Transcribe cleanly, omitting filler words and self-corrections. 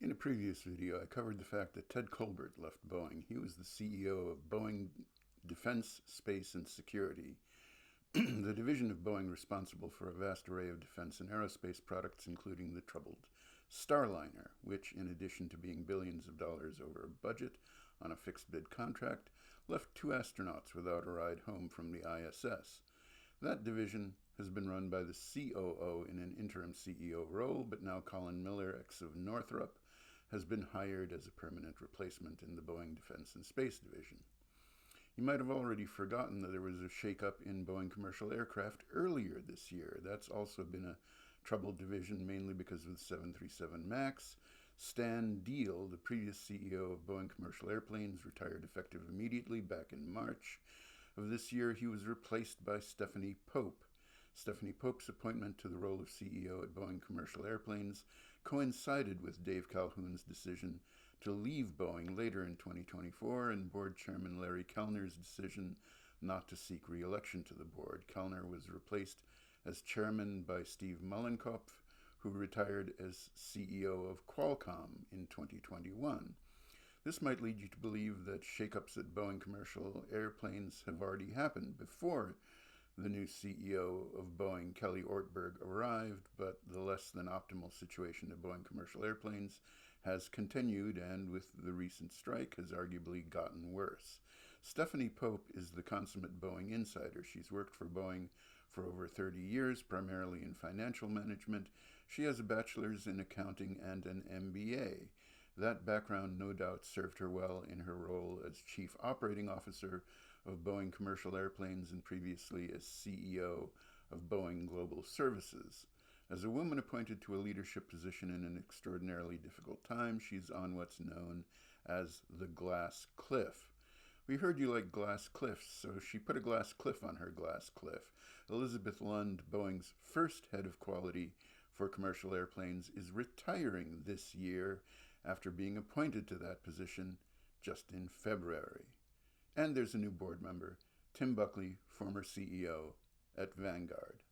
In a previous video, I covered the fact that Ted Colbert left Boeing. He was the CEO of Boeing Defense, Space, and Security, the division of Boeing responsible for a vast array of defense and aerospace products, including the troubled Starliner, which, in addition to being billions of dollars over budget on a fixed-bid contract, left two astronauts without a ride home from the ISS. That division has been run by the COO in an interim CEO role, but now Colin Miller, ex of Northrop, has been hired as a permanent replacement in the Boeing Defense and Space Division. You might have already forgotten that there was a shakeup in Boeing commercial aircraft earlier this year. That's also been a troubled division, mainly because of the 737 MAX. Stan Deal, the previous CEO of Boeing Commercial Airplanes, retired effective immediately back in March of this year. He was replaced by Stephanie Pope. Stephanie Pope's appointment to the role of CEO at Boeing Commercial Airplanes coincided with Dave Calhoun's decision to leave Boeing later in 2024 and board chairman Larry Kellner's decision not to seek re-election to the board. Kellner was replaced as chairman by Steve Mollenkopf, who retired as CEO of Qualcomm in 2021. This might lead you to believe that shakeups at Boeing Commercial Airplanes have already happened before the new CEO of Boeing, Kelly Ortberg, arrived, but the less than optimal situation at Boeing Commercial Airplanes has continued and, with the recent strike, has arguably gotten worse. Stephanie Pope is the consummate Boeing insider. She's worked for Boeing for over 30 years, primarily in financial management. She has a bachelor's in accounting and an MBA. That background no doubt served her well in her role as Chief Operating Officer of Boeing Commercial Airplanes and previously as CEO of Boeing Global Services. As a woman appointed to a leadership position in an extraordinarily difficult time, she's on what's known as the glass cliff. We heard you like glass cliffs, so she put a glass cliff on her glass cliff. Elizabeth Lund, Boeing's first head of quality for commercial airplanes, is retiring this year after being appointed to that position just in February. And there's a new board member, Tim Buckley, former CEO at Vanguard.